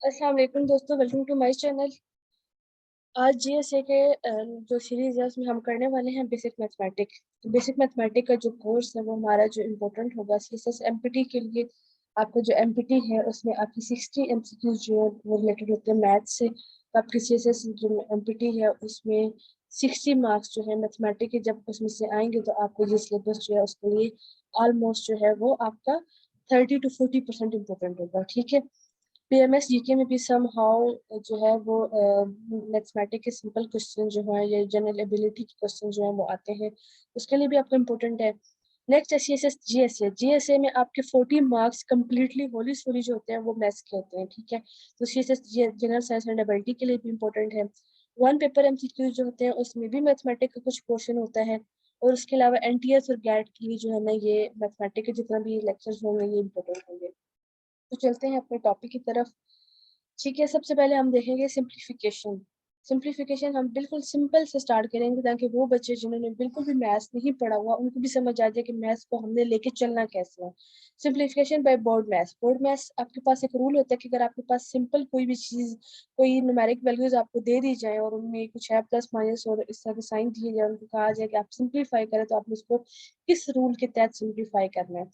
अस्सलाम वालेकुम दोस्तों, वेलकम टू माय चैनल। आज जीएसए के जो सीरीज है उसमें हम करने वाले हैं बेसिक मैथमेटिक्स। बेसिक मैथमेटिक्स का जो कोर्स है वो हमारा जो इम्पोर्टेंट होगा सीएसएस एमपीटी के लिए। आपका जो एमपीटी है उसमें आपकी 60 एमसीक्यूज जो है वो रिलेटेड होते हैं मैथ से। तो आपकी सीएसएस जो एमपीटी है उसमें 60 मार्क्स जो है मैथमेटिक्स के जब उसमें से आएंगे तो आपको जो सिलेबस जो है उसके लिए ऑलमोस्ट जो है वो आपका 30 to 40% इम्पोर्टेंट होगा। ठीक है। पीएमएस जीके में भी सम हाउ जो है वो मैथमेटिक्स के सिंपल क्वेश्चन जो है या जनरल एबिलिटी के क्वेश्चन जो है वो आते हैं, उसके लिए भी आपको इम्पोर्टेंट है। नेक्स्ट है सीएसएस जीएसए। जीएसए में आपके 40 मार्क्स कंप्लीटली होली सोली जो होते हैं वो मैथ्स के होते हैं। ठीक है। तो CSS general science and ability के लिए भी इम्पोर्टेंट है। वन पेपर एमसीक्यू जो होते हैं उसमें भी मैथमेटिक्स का कुछ पोर्शन होता है। और उसके अलावा एनटीएस और गैट के लिए जो है ना ये मैथमेटिक्स के जितना भी लेक्चर्स होंगे ये इम्पोर्टेंट होंगे। तो चलते हैं अपने टॉपिक की तरफ। ठीक है, सबसे पहले हम देखेंगे सिंप्लीफिकेशन। सिंप्लीफिकेशन हम बिल्कुल सिंपल से स्टार्ट करेंगे ताकि वो बच्चे जिन्होंने बिल्कुल भी मैथ्स नहीं पढ़ा हुआ उनको भी समझ आ जाए कि मैथ्स को हमने लेके चलना कैसे है। Simplification by board maths. Board maths आपके पास एक रूल होता है कि अगर आपके पास सिंपल कोई भी चीज, कोई न्यूमेरिक वैल्यूज आपको दे दी जाए और उनमें कुछ है प्लस माइनस और इस तरह के साइन दिए जाए, उनको कहा जाए कि आप सिंप्लीफाई करें, तो आपने उसको किस रूल के तहत सिंप्लीफाई करना है।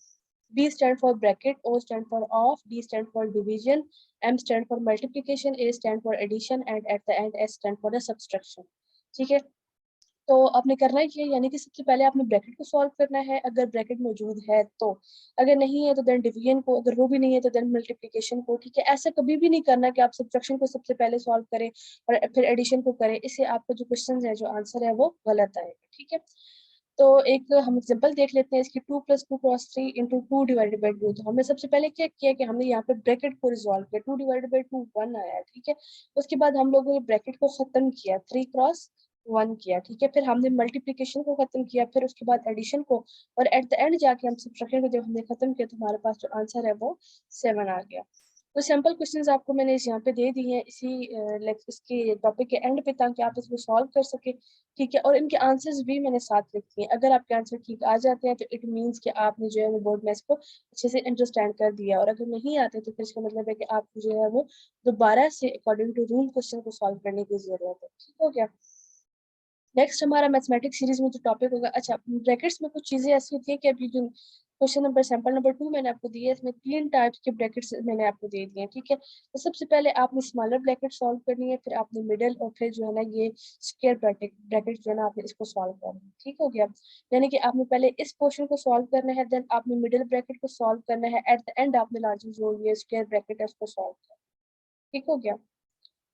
B stand for bracket, O stand for off, D stand for division, M stand for multiplication, A stand for addition, and at the end S stand for the subtraction. ठीक है। तो आपने करना ही है, यानी कि सबसे पहले आपने ब्रैकेट को सॉल्व करना है अगर ब्रैकेट मौजूद है तो। अगर नहीं है तो देन डिवीजन को, अगर वो भी नहीं है तो देन मल्टीप्लिकेशन को। ठीक है। ऐसा कभी भी नहीं करना कि आप सब्ट्रैक्शन को सबसे पहले सॉल्व करें और फिर एडिशन को करें, इससे आपका जो क्वेश्चन है, जो आंसर है, वो गलत आएगा। ठीक है। तो एक हम एग्जांपल देख लेते हैं इसकी। 2 + 2 × 3 × 2 डिवाइडेड बाई 2। तो हमने सबसे पहले क्या किया कि हमने यहाँ पे ब्रैकेट को रिजॉल्व किया। 2 ÷ 2 1 आया है। ठीक है। उसके बाद हम लोगों ने ब्रैकेट को खत्म किया, 3 × 1 किया। ठीक है। फिर हमने मल्टीप्लिकेशन को खत्म किया, फिर उसके बाद एडिशन को, और एट द एंड जाके हम सब्ट्रैक्शन को जब हमने खत्म किया तो हमारे पास जो आंसर है वो 7 आ गया। तो सिंपल क्वेश्चंस आपको मैंने यहाँ पे दे दी हैं इसी इसके टॉपिक के एंड पे, ताकि आप इसको सॉल्व कर सके। ठीक है। और इनके आंसर्स भी मैंने साथ लिखे हैं। अगर आपके आंसर ठीक आ जाते हैं तो इट मींस कि आपने जो है वो बोर्ड मैथ्स को अच्छे से अंडरस्टैंड कर दिया, और अगर नहीं आते तो फिर इसका मतलब है कि आपको जो है वो दोबारा से अकॉर्डिंग टू रूल क्वेश्चन को सॉल्व करने की जरूरत है। ठीक हो गया। नेक्स्ट हमारा मैथमेटिक्स सीरीज में जो टॉपिक होगा, अच्छा ब्रैकेट्स में कुछ चीजें ऐसी होती है कि अभी जो क्वेश्चन नंबर सैंपल नंबर 2 मैंने आपको दिया है, इसमें 3 टाइप्स के ब्रैकेट्स मैंने आपको दे दिए हैं। ठीक है। तो सबसे पहले आपने स्मॉलर ब्रैकेट सॉल्व करनी है, फिर आपने मिडल, और फिर जो है ना ये स्क्वायर ब्रैकेट ब्रैकेट जो है ना आपने इसको सॉल्व करना है। ठीक हो गया। यानी कि आपने पहले इस पोर्शन को सॉल्व करना है, देन आपने मिडिल ब्रैकेट को सॉल्व करना है, एट द एंड आपने लास्ट जो ये स्क्वायर ब्रैकेट है उसको सॉल्व करना है। ठीक हो गया।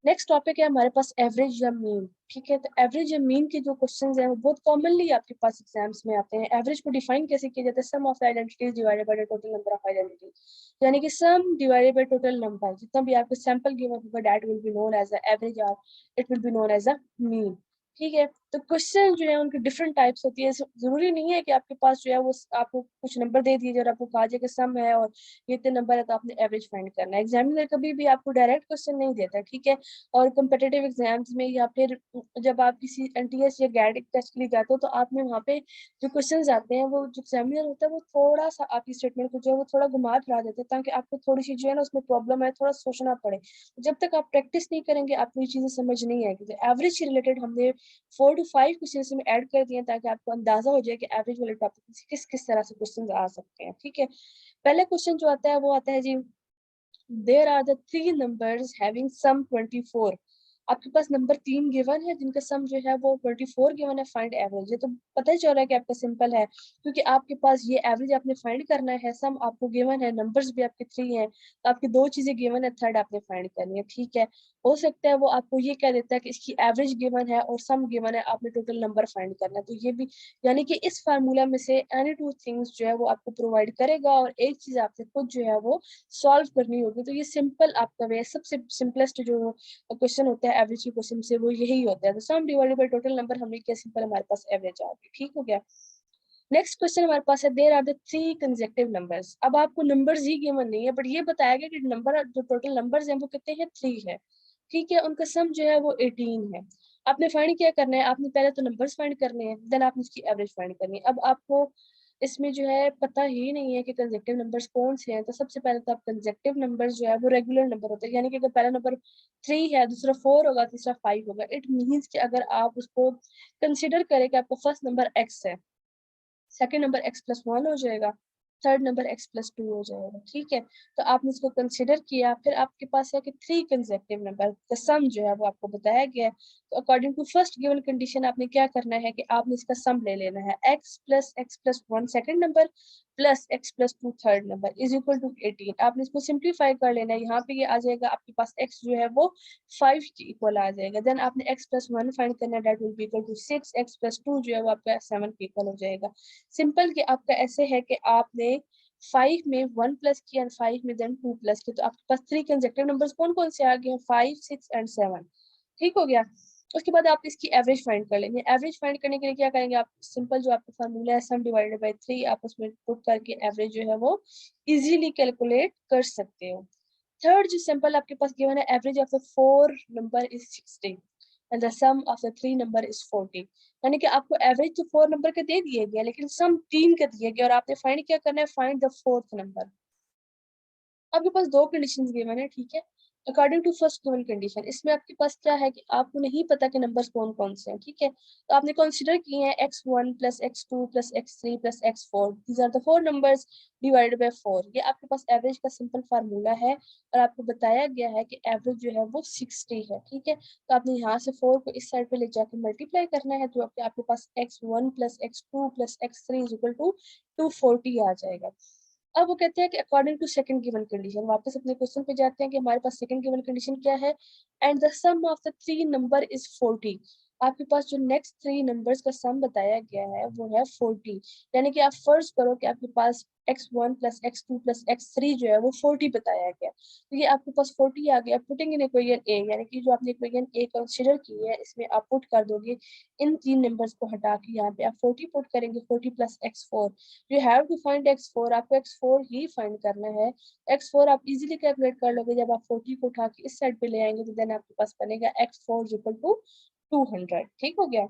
नेक्स्ट टॉपिक है हमारे पास एवरेज या मीन। ठीक है। तो एवरेज या मीन के जो क्वेश्चंस हैं वो बहुत कॉमनली आपके पास एग्जाम्स में आते हैं। एवरेज को डिफाइन कैसे किया जाता है? Sum of identities divided by the total number of identities, यानी कि sum divided by total number, जितना भी आपको सैंपल गिवन होगा that will be known as a average, और it will be known as a mean. ठीक है। तो क्वेश्चन जो है उनकी डिफरेंट टाइप्स होती है। जरूरी नहीं है कि आपके पास जो है वो आपको कुछ नंबर दे दिए और आपको कहा जाए कि सम है और ये इतने नंबर है तो आपने एवरेज फाइंड करना है। एग्जामिनर कभी भी आपको डायरेक्ट क्वेश्चन नहीं देता। ठीक है। और कम्पिटिटिव एग्जाम्स में या फिर जब आप किसी एनटीएस या गैट टेस्ट के लिए जाते हो तो आप में वहाँ पे जो क्वेश्चंस आते हैं वो जो एग्जामिनर होता है वो थोड़ा सा आपकी स्टेटमेंट को जो है वो थोड़ा घुमा फिरा देते हैं, ताकि आपको थोड़ी सी जो है ना उसमें प्रॉब्लम है, थोड़ा सोचना पड़े। जब तक आप प्रैक्टिस नहीं करेंगे आपको ये चीजें समझ नहीं आएगी। तो एवरेज से रिलेटेड हमने 4 to 5 क्वेश्चन में ऐड कर दिए ताकि आपको अंदाजा हो जाए कि एवरेज वाले टॉपिक से किस किस तरह से क्वेश्चन आ सकते हैं। ठीक है। पहला क्वेश्चन जो आता है वो आता है जी, there are the three numbers having sum 24। आपके पास नंबर 3 गिवन है जिनका सम जो है वो 24 गिवन है, फाइंड एवरेज। ये तो पता ही चल रहा है कि आपका सिंपल है, क्योंकि आपके पास ये एवरेज आपने फाइंड करना है, सम आपको गिवन है, नंबर्स भी आपके 3 हैं, तो आपकी 2 चीजें गिवन है, थर्ड आपने फाइंड करनी है। ठीक है। हो सकता है वो आपको ये कह देता है कि इसकी एवरेज गिवन है और सम गिवन है, आपने टोटल नंबर फाइंड करना है। तो ये भी, यानी कि इस फार्मूला में से एनी टू थिंग्स जो है वो आपको प्रोवाइड करेगा और एक चीज आपसे खुद जो है वो सॉल्व करनी होगी। तो ये सिंपल आपका वे, सबसे सिंपलेस्ट जो क्वेश्चन होता है एवरेज के क्वेश्चन से वो यही होता है। तो सम डिवाइडेड बाय टोटल नंबर हमने किया, सिंपल हमारे पास एवरेज आ गई। ठीक हो गया। नेक्स्ट क्वेश्चन हमारे पास है, there are the 3 consecutive numbers. अब आपको नंबर्स ही गिवन नहीं है, बट ये बताया गया कि नंबर जो टोटल नंबर्स हैं वो कितने हैं, 3 है। ठीक है। उनका सम जो है वो 18 है। आपने फाइंड क्या करना है? आपने पहले तो नंबर्स फाइंड करने हैं, देन आपने उसकी एवरेज फाइंड करनी है। अब आपको इसमें जो है पता ही नहीं है कि कंसेक्टिव नंबर्स कौन से हैं। तो सबसे पहले तो आप कंसेक्टिव नंबर्स जो है वो रेगुलर नंबर होते हैं, यानी कि अगर पहला नंबर 3 है, दूसरा 4 होगा, तीसरा 5 होगा, इट मीन्स कि अगर आप उसको कंसिडर करें कि आपका फर्स्ट नंबर x है, सेकंड नंबर x+1 हो जाएगा, थर्ड नंबर x+2 हो जाएगा। ठीक है, तो आपने इसको कंसिडर किया, फिर आपके पास है कि 3 कंसेक्टिव नंबर का सम जो है वो आपको बताया गया है। तो according to first given condition आपने क्या करना है कि आपने इसका सम ले लेना है, x+x+1 second number plus x+2 third number is equal to 18। आपने इसको सिंप्लीफाई कर लेना है, यहाँ पे ये आ जाएगा आपके पास x जो है वो 5 के इक्वल आ जाएगा। देन आपने x+1 फाइंड करना है, that will be equal to 6, x+2 जो है वो आपका 7 के इक्वल हो जाएगा। सिंपल कि आपका ऐसे है कि आपने 5 में 1 प्लस किया और 5 में देन 2 प्लस किया, तो आपके पास 3 कंसेक्टिव नंबर्स कौन कौन से आ गए हैं, 5, 6 एंड 7। ठीक हो गया। उसके बाद आप इसकी एवरेज फाइंड कर लेंगे। एवरेज फाइंड करने के लिए क्या करेंगे, आप सिंपल जो आपका फार्मूला है सम डिवाइडेड बाय 3, आप उसमें पुट करके एवरेज जो है वो इजीली कैलकुलेट कर सकते हो। थर्ड जो सिंपल आपके पास गिवन है, average of the 4 number is 60 and the sum of the 3 number is 40। यानी कि आपको एवरेज तो 4 नंबर के दे दिए गए, लेकिन सम 3 के दिए गए और आपने फाइंड क्या करना है, फाइंड द फोर्थ नंबर। आपके पास दो कंडीशंस गिवन है, ठीक है। According to first given condition, इसमें आपके पास क्या है कि आपको नहीं पता कि नंबर्स कौन कौन से हैं, ठीक है। तो आपने कंसीडर किए हैं x1 plus x2 plus x3 plus x4, these are the four numbers divided by 4। ये आपके पास एवरेज का सिंपल फार्मूला है और आपको बताया गया है कि एवरेज जो है वो 60 है, ठीक है। तो आपने यहाँ से 4 को इस साइड पे ले जाके मल्टीप्लाई करना है, तो आपके पास x1 plus x2 plus x3 is equal to 240 आ जाएगा। अब वो कहते हैं कि according to second given condition, वापस अपने क्वेश्चन पे जाते हैं कि हमारे पास सेकंड गिवन कंडीशन क्या है, and the sum of the 3 number is 40। आपके पास जो नेक्स्ट 3 नंबर्स का सम बताया गया है वो है 40। यानी कि आप फर्ज करो कि आपके पास x1 plus x2 plus x3 जो है वो 40 बताया गया, तो ये आपके पास 40 आ गया। पुटिंग इन इक्वेशन ए, यानी कि जो आपने इक्वेशन ए कंसीडर की है इसमें आप पुट कर दोगे इन 3 नंबर्स को हटा के, यहाँ पे आप 40 पुट करेंगे, 40 plus x4। You have to find x4, आपको x4 ही फाइंड करना है। x4 आप इजीली कैलकुलेट कर लोगे, जब आप 40 को उठा के इस साइड पे ले आएंगे तो देन आपके पास बनेगा x4 इक्वल टू 200। ठीक हो गया।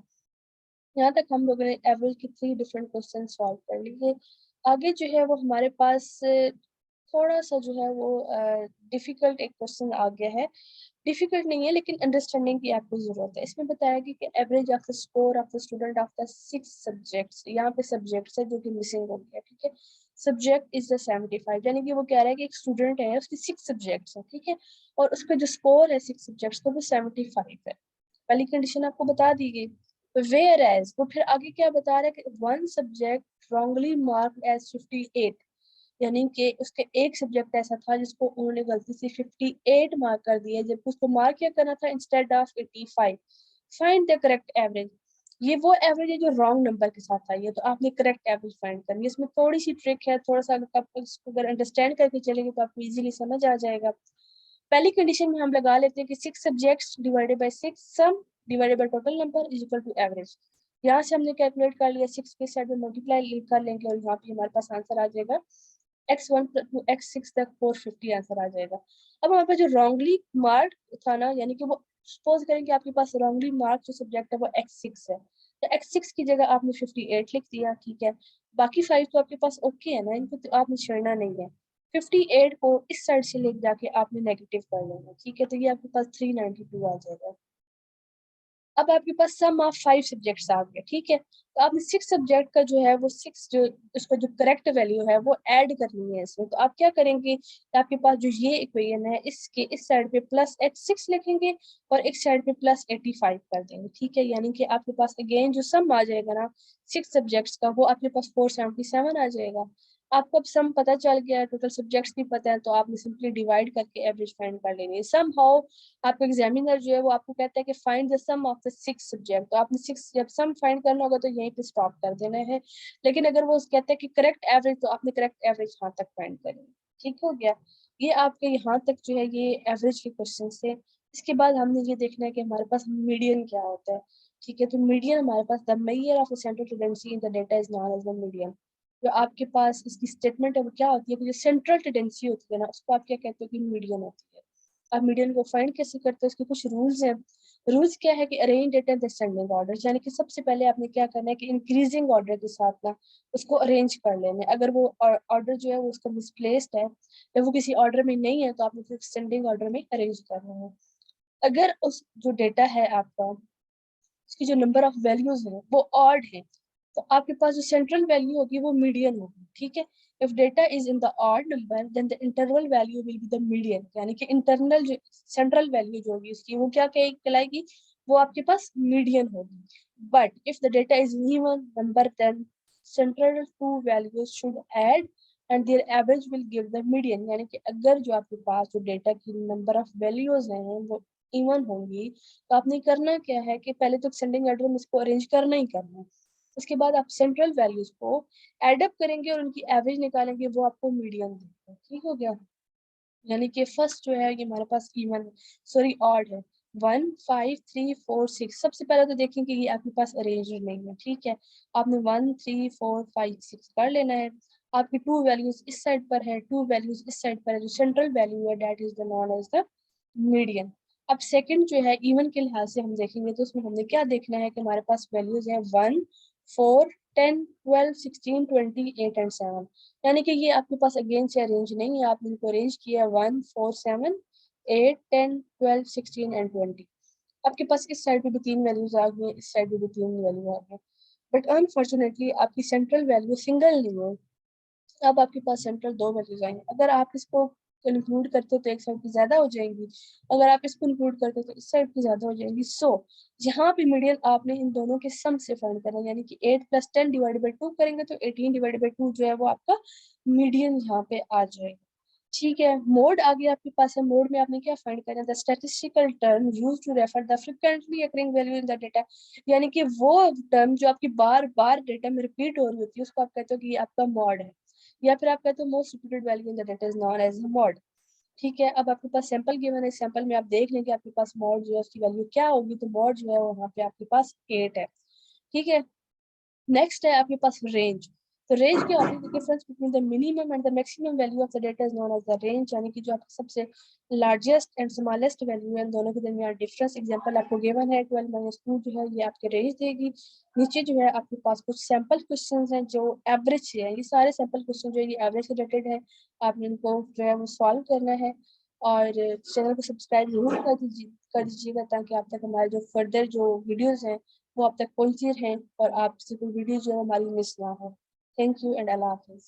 यहाँ तक हम लोगों ने एवरेज के 3 डिफरेंट क्वेश्चन सॉल्व कर लिए। आगे जो है वो हमारे पास थोड़ा सा जो है वो डिफिकल्ट एक क्वेश्चन आ गया है। डिफिकल्ट नहीं है लेकिन अंडरस्टैंडिंग की आपको जरूरत है। इसमें बताया गया कि average of the score of the student of the 6 subjects, यहाँ पे सब्जेक्ट्स है जो कि मिसिंग हो गया, ठीक है। सब्जेक्ट इज द 75, यानी कि वो कह रहा है कि एक स्टूडेंट है उसके 6 सब्जेक्ट्स हैं, ठीक है, और उसका जो स्कोर है 6 सब्जेक्ट्स का वो 75 है। पहली कंडीशन आपको बता दी गई। वेयर एज वो फिर आगे क्या बता रहा है कि one subject wrongly marked as 58, यानी कि उसके एक सब्जेक्ट ऐसा था जिसको उन्होंने गलती से 58 मार्क कर दिया, जबकि उसको मार्क क्या करना था instead of 85। Find the correct average, ये वो एवरेज है जो रॉन्ग नंबर के साथ आई है, तो आपने करेक्ट एवरेज फाइंड करनी है। इसमें थोड़ी सी ट्रिक है, थोड़ा सा अगर आप इसको अगर अंडरस्टैंड करके चलेंगे तो आपको इजीली समझ आ जाएगा। पहली कंडीशन में हम लगा लेते हैं कि 6 subjects divided by 6 sum divided by total number is equal to average. यहाँ से हमने कैलकुलेट कर लिया, 6 के साइड में मल्टीप्लाई कर लेंगे और यहाँ पे हमारे पास आंसर आ जाएगा x1 टू x6 तक 450 आंसर आ जाएगा। अब हमारे पास जो रॉन्गली मार्क था ना, यानी कि वो सपोज करें कि आपके पास रॉन्गली मार्क जो सब्जेक्ट है वो x6 है, तो x6 की जगह आपने 58 लिख दिया, ठीक है। बाकी 5 तो आपके पास ओके है ना, इनको तो आपने छेड़ना नहीं है। 58 को इस साइड से लेके जाके आपने नेगेटिव कर लेना, ठीक है, तो ये आपके पास 392 आ जाएगा। अब आपके पास सम ऑफ 5 सब्जेक्ट्स आ गए, ठीक है, तो आपने 6 सब्जेक्ट का जो है वो 6 जो उसका जो करेक्ट वैल्यू है वो ऐड करनी है इसमें। तो आप क्या करेंगे कि आपके पास जो ये इक्वेशन है इसके इस साइड पे प्लस x6 लिखेंगे और एक साइड पे प्लस 85 कर देंगे, ठीक है। यानी कि आपके पास अगेन जो सम आ जाएगा ना 6 सब्जेक्ट्स का वो आपके पास 477 आ जाएगा। आपको अब सम पता चल गया है, टोटल सब्जेक्ट्स भी पता है, तो आपने सिंपली डिवाइड करके एवरेज फाइंड कर लेनी है। सम हाउ आपको एग्जामिनर जो है वो आपको कहता है कि find the sum of the 6 subject, तो आपने 6 जब सम फाइंड करना होगा तो यहीं पे स्टॉप कर देना है। लेकिन अगर वो कहता है कि करेक्ट एवरेज, तो आपने करेक्ट एवरेज यहाँ तक फाइंड करनी है। ठीक हो गया। ये आपके यहाँ तक जो है ये एवरेज के क्वेश्चन थे। इसके बाद हमने ये देखना है कि हमारे पास मीडियन क्या होता है, ठीक है। तो मीडियन हमारे पास the measure of the central tendency in the data is known as the median. जो आपके पास इसकी स्टेटमेंट है वो क्या होती है कि जो सेंट्रल टेंडेंसी होती है ना उसको आप क्या कहते हो कि मीडियन होती है। आप मीडियन को फाइंड कैसे करते हैं, उसके कुछ रूल्स हैं, रूल्स क्या है कि arrange data in descending order, यानी कि सबसे पहले आपने क्या करना है कि इंक्रीजिंग ऑर्डर के साथ ना उसको अरेंज कर लेना है। अगर वो ऑर्डर जो है वो उसका मिसप्लेस्ड है या वो किसी ऑर्डर में नहीं है तो आपने फिर डिसेंडिंग ऑर्डर में अरेंज करना है। अगर उस जो डेटा है आपका उसकी जो नंबर ऑफ वैल्यूज है वो ऑड है तो आपके पास जो सेंट्रल वैल्यू होगी वो मीडियन होगी, ठीक है। If data is in the odd number then the interval value will be the median, यानी कि इंटरनल जो सेंट्रल वैल्यू जो होगी उसकी वो क्या कहलाएगी, वो आपके पास मीडियन होगी। But if the data is even number then central two values should add and their average will give the median, यानी कि अगर जो आपके पास जो डेटा की नंबर ऑफ वैल्यूज हैं वो इवन होंगी तो आपने करना क्या है कि पहले तो सेंडिंग ऑर्डर में इसको अरेंज करना ही करना है। उसके बाद आप सेंट्रल वैल्यूज को एड अप करेंगे और उनकी एवरेज निकालेंगे, वो आपको मीडियन देगा। ठीक हो गया, यानी कि फर्स्ट जो है ये हमारे पास इवन सॉरी ऑड है 1 5 3 4 6। सबसे पहले तो देखें कि ये आपके पास अरेंज नहीं है, ठीक है। आपने 1 3 4 5 6 कर लेना है। आपकी टू वैल्यूज इस साइड पर है, टू वैल्यूज इस साइड पर है, जो सेंट्रल वैल्यू है that is the known as the median. अब सेकंड जो है इवन के लिहाज से हम देखेंगे तो उसमें हमने क्या देखना है कि हमारे पास वैल्यूज है 1 4 10 12 16 20 8 एंड 7, यानी कि ये आपके पास अगेन से अरेंज नहीं है, आपने इनको अरेंज किया 1 4 7 8 10 12 16 एंड 20। आपके पास इस साइड पे भी तीन वैल्यूज आ गई, इस साइड पे भी तीन वैल्यू आ गई, बट अनफॉर्चुनेटली आपकी सेंट्रल वैल्यू सिंगल नहीं है। अब आपके पास सेंट्रल दो वैल्यूज आएंगी, अगर आप इसको इंक्लूड करते हो तो एक साइड की ज्यादा हो जाएंगी, अगर आप इसको इंक्लूड करते हो तो इस साइड की ज्यादा हो जाएंगी। सो यहाँ पे मीडियन आपने इन दोनों के सम से फाइंड करना है, यानी कि 8 + 10 डिवाइडेड बाई 2 करेंगे तो 18 डिवाइडेड बाई 2 जो है वो आपका मीडियन यहाँ पे आ जाएगा। ठीक है, मोड आगे आपके पास है। मोड में आपने क्या फाइंड करना है, the statistical term used to refer the frequently occurring value in the data, यानी कि वो टर्म जो आपकी बार बार डेटा में रिपीट हो रही होती है उसको आप कहते हो कि ये आपका मॉड है, या फिर आप कहते हो most repeated value in the data is known as mode. ठीक है, अब आपके पास सैंपल गिवन है, सैंपल में आप देख लें कि आपके पास मॉड जो है उसकी वैल्यू क्या होगी, तो मॉड जो है वहाँ पे आपके पास 8 है। ठीक है, नेक्स्ट है आपके पास रेंज। तो रेंज क्या होती है, the difference between the minimum and the maximum value of the data is known as the range, यानी कि जो आपकी सबसे लार्जेस्ट एंड स्मॉलेस्ट वैल्यू है इन दोनों के दरमियान डिफरेंस। एग्जांपल आपको गिवन है 12 - 2 जो है ये आपके रेंज देगी। नीचे जो है आपके पास कुछ सैंपल क्वेश्चंस हैं जो एवरेज है, ये सारे सैंपल क्वेश्चन जो है ये एवरेज से रिलेटेड है, आपने इनको जो है वो सॉल्व करना है। और चैनल को सब्सक्राइब जरूर कर दीजिएगा ताकि आप तक हमारे जो फर्दर जो वीडियोस हैं वो आप तक पहुंचती रहें और आपसे कोई वीडियो जो है हमारी मिस ना हो। Thank you and Allah Hafiz.